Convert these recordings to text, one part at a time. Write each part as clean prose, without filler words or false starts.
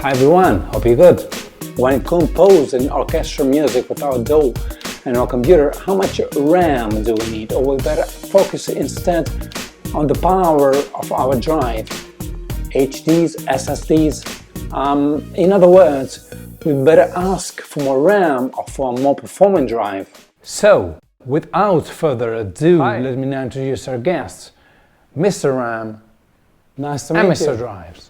Hi everyone, hope you're good. When composing orchestral music with our DAW and our computer, how much RAM do we need? Or we better focus instead on the power of our drive, HDs, SSDs. In other words, we better ask for more RAM or for a more performing drive. So, without further ado, let me now introduce our guests, Mr. RAM nice to meet and you. Mr. Drives.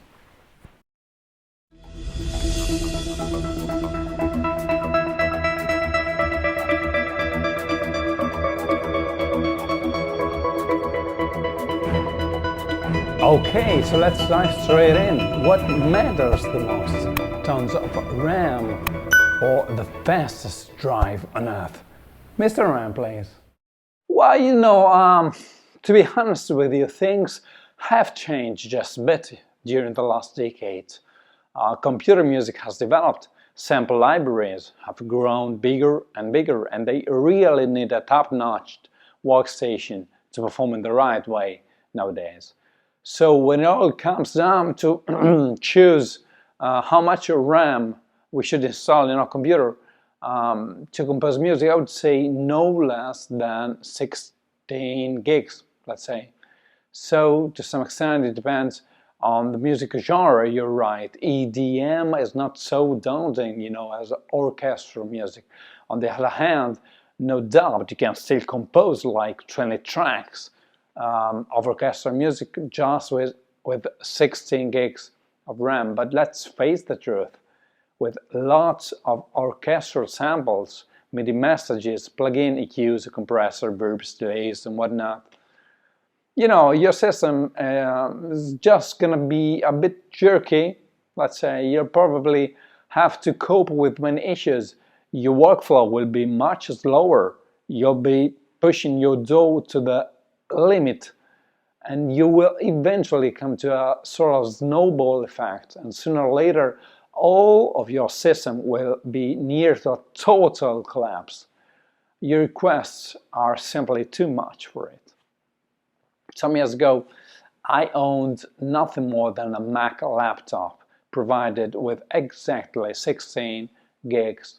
Okay, so let's dive straight in. What matters the most? Tons of RAM or the fastest drive on Earth? Mr. RAM, please. Well, to be honest with you, things have changed just a bit during the last decade. Computer music has developed, sample libraries have grown bigger and bigger, and they really need a top-notch workstation to perform in the right way nowadays. So when it all comes down to choose how much RAM we should install in our computer to compose music, I would say no less than 16 gigs, let's say. So to some extent it depends on the music genre. You're right, EDM is not so daunting, as orchestral music. On the other hand, no doubt you can still compose like 20 tracks of orchestral music just with 16 gigs of RAM. But let's face the truth, with lots of orchestral samples, MIDI messages, plug-in EQs, a compressor, burps, delays, and whatnot, your system is just gonna be a bit jerky. Let's say you'll probably have to cope with many issues. Your workflow will be much slower. You'll be pushing your DAW to the limit, and you will eventually come to a sort of snowball effect, and sooner or later all of your system will be near to a total collapse. Your requests are simply too much for it. Some years ago, I owned nothing more than a Mac laptop provided with exactly 16 gigs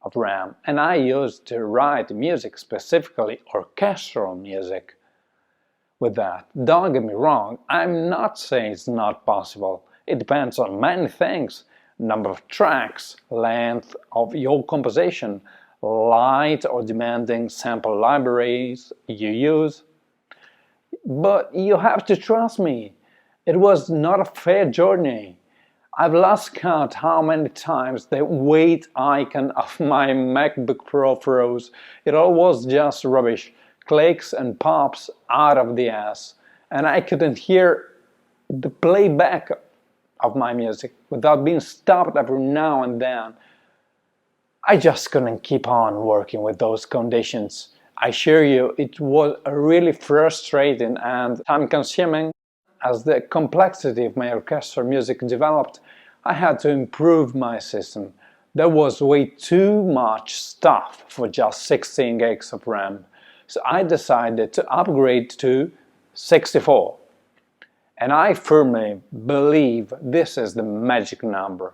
of RAM, and I used to write music, specifically orchestral music, with that. Don't get me wrong, I'm not saying it's not possible. It depends on many things: number of tracks, length of your composition, light or demanding sample libraries you use. But you have to trust me, it was not a fair journey. I've lost count how many times the wait icon of my MacBook Pro froze. It all was just rubbish, clicks and pops out of the ass, and I couldn't hear the playback of my music without being stopped every now and then. I just couldn't keep on working with those conditions. I assure you, it was really frustrating and time-consuming. As the complexity of my orchestral music developed, I had to improve my system. There was way too much stuff for just 16 gigs of RAM. So I decided to upgrade to 64. And I firmly believe this is the magic number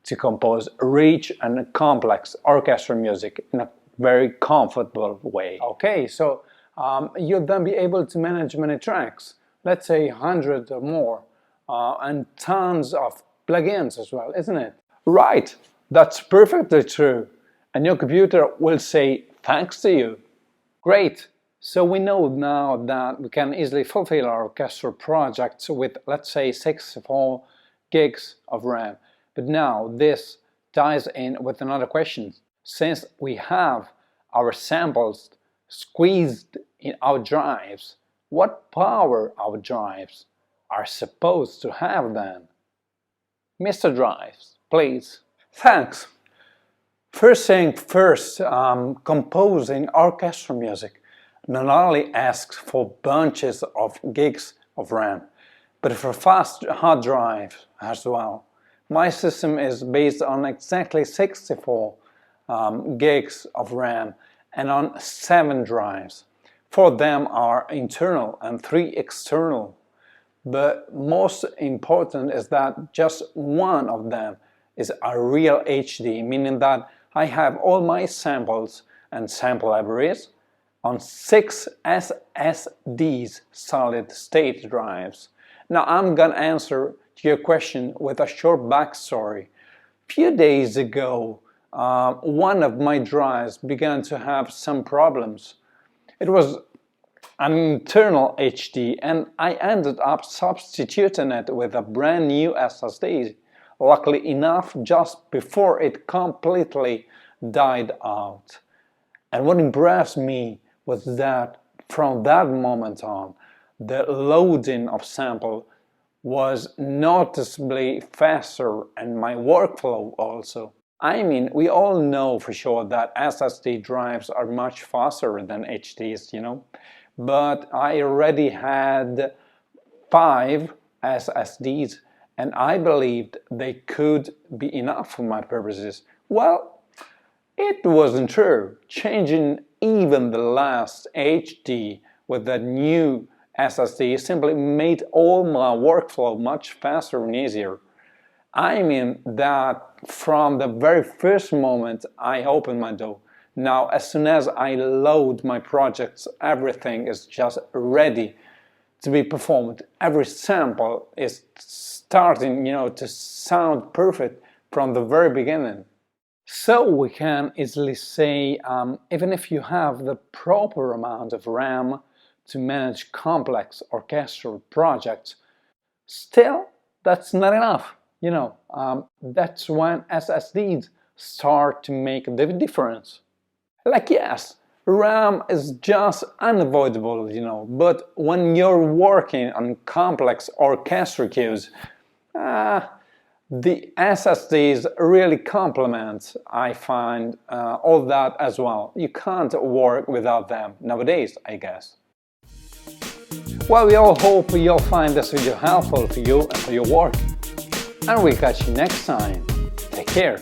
to compose rich and complex orchestral music in a very comfortable way. Okay, so you'll then be able to manage many tracks, let's say 100 or more, and tons of plugins as well, isn't it? Right, that's perfectly true. And your computer will say thanks to you. Great, so we know now that we can easily fulfill our orchestral projects with, let's say, 64 gigs of RAM. But now this ties in with another question. Since we have our samples squeezed in our drives, what power our drives are supposed to have then? Mr. Drives, please. Thanks. First thing first, composing orchestral music not only asks for bunches of gigs of RAM, but for fast hard drives as well. My system is based on exactly 64 gigs of RAM and on 7 drives. 4 of them are internal and 3 external. But most important is that just one of them is a real HD, meaning that I have all my samples and sample libraries on 6 SSDs, solid state drives. Now I'm gonna answer to your question with a short backstory. A few days ago, one of my drives began to have some problems. It was an internal HD, and I ended up substituting it with a brand new SSD. Luckily enough, just before it completely died out. And what impressed me was that from that moment on, the loading of sample was noticeably faster, and my workflow also. I mean, we all know for sure that SSD drives are much faster than HDs, you know, but I already had 5 SSDs and I believed they could be enough for my purposes. Well, it wasn't true. Changing even the last HD with the new SSD simply made all my workflow much faster and easier. I mean that from the very first moment I open my DAW. Now, as soon as I load my projects, everything is just ready to be performed. Every sample is starting, to sound perfect from the very beginning. So we can easily say, even if you have the proper amount of RAM to manage complex orchestral projects, still that's not enough. That's when SSDs start to make the difference. Like, yes, RAM is just unavoidable, but when you're working on complex orchestral cues, the SSDs really complement, I find, all that as well. You can't work without them nowadays, I guess. Well, we all hope you'll find this video helpful for you and for your work. And we'll catch you next time. Take care.